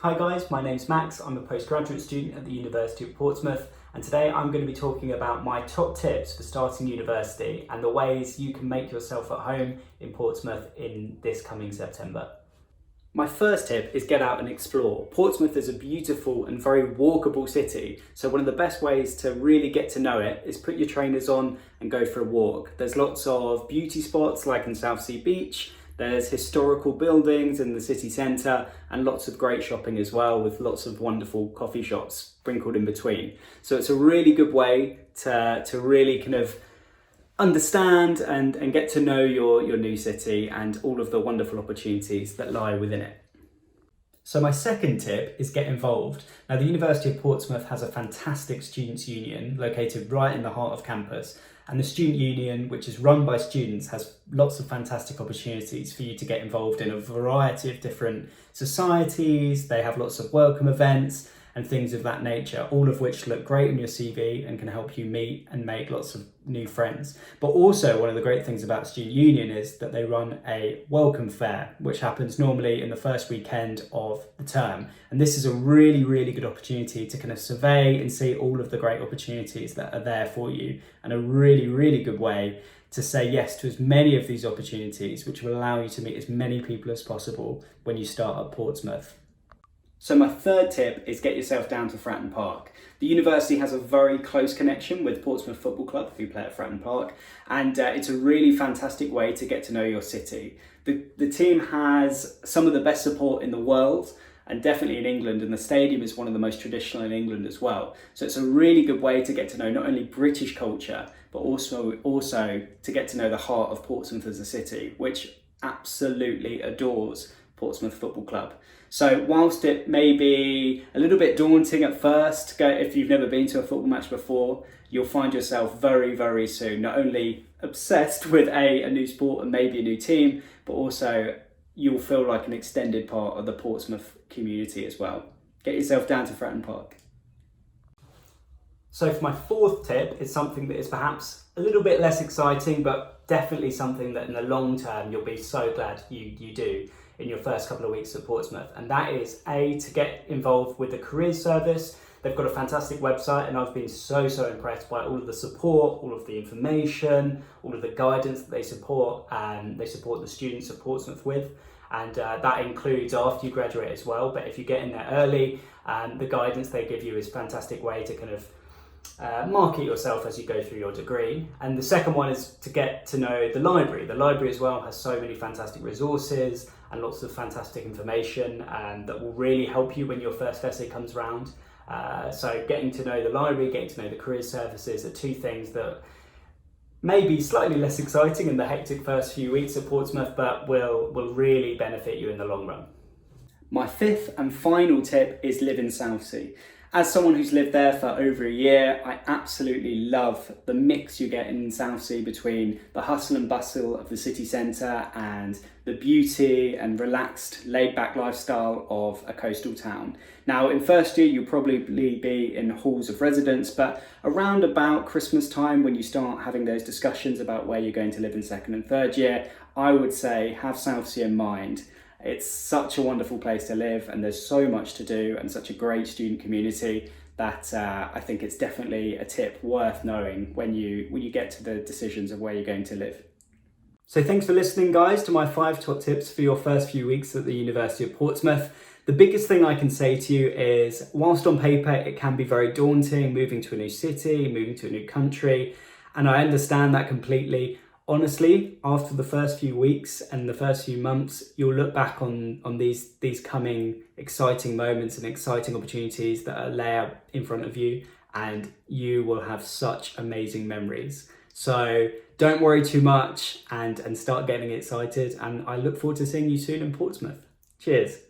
Hi guys, my name's Max. I'm a postgraduate student at the University of Portsmouth, and today I'm going to be talking about my top tips for starting university and the ways you can make yourself at home in Portsmouth in this coming September. My first tip is get out and explore. Portsmouth is a beautiful and very walkable city, so one of the best ways to really get to know it is put your trainers on and go for a walk. There's lots of beauty spots like in Southsea Beach. There's historical buildings in the city centre and lots of great shopping as well, with lots of wonderful coffee shops sprinkled in between. So it's a really good way to really kind of understand and get to know your new city and all of the wonderful opportunities that lie within it. So my second tip is get involved. Now, the University of Portsmouth has a fantastic students' union located right in the heart of campus. And the student union, which is run by students, has lots of fantastic opportunities for you to get involved in a variety of different societies. They have lots of welcome events and things of that nature, all of which look great on your CV and can help you meet and make lots of new friends. But also, one of the great things about Student Union is that they run a welcome fair, which happens normally in the first weekend of the term. And this is a really, really good opportunity to kind of survey and see all of the great opportunities that are there for you, and a really, really good way to say yes to as many of these opportunities, which will allow you to meet as many people as possible when you start at Portsmouth. So my third tip is get yourself down to Fratton Park. The university has a very close connection with Portsmouth Football Club, who play at Fratton Park, and it's a really fantastic way to get to know your city. The team has some of the best support in the world, and definitely in England, and the stadium is one of the most traditional in England as well. So it's a really good way to get to know not only British culture, but also to get to know the heart of Portsmouth as a city, which absolutely adores Portsmouth Football Club. So whilst it may be a little bit daunting at first, if you've never been to a football match before, you'll find yourself very, very soon not only obsessed with a new sport and maybe a new team, but also you'll feel like an extended part of the Portsmouth community as well. Get yourself down to Fratton Park. So for my fourth tip, is something that is perhaps a little bit less exciting, but definitely something that in the long term you'll be so glad you do in your first couple of weeks at Portsmouth. And that is to get involved with the careers service. They've got a fantastic website, and I've been so impressed by all of the support, all of the information, all of the guidance that they support the students at Portsmouth with. And that includes after you graduate as well. But if you get in there early, the guidance they give you is a fantastic way to kind of market yourself as you go through your degree. And the second one is to get to know the library. The library as well has so many fantastic resources and lots of fantastic information that will really help you when your first essay comes round. So getting to know the library, getting to know the careers services are two things that may be slightly less exciting in the hectic first few weeks at Portsmouth, but will really benefit you in the long run. My fifth and final tip is live in Southsea. As someone who's lived there for over a year, I absolutely love the mix you get in Southsea between the hustle and bustle of the city centre and the beauty and relaxed, laid-back lifestyle of a coastal town. Now, in first year, you'll probably be in halls of residence, but around about Christmas time, when you start having those discussions about where you're going to live in second and third year, I would say have Southsea in mind. It's such a wonderful place to live, and there's so much to do and such a great student community that I think it's definitely a tip worth knowing when you get to the decisions of where you're going to live. So thanks for listening, guys, to my 5 top tips for your first few weeks at the University of Portsmouth. The biggest thing I can say to you is, whilst on paper it can be very daunting, moving to a new city, moving to a new country, and I understand that completely. Honestly, after the first few weeks and the first few months, you'll look back on these coming exciting moments and exciting opportunities that are laid out in front of you, and you will have such amazing memories. So don't worry too much and start getting excited, and I look forward to seeing you soon in Portsmouth. Cheers.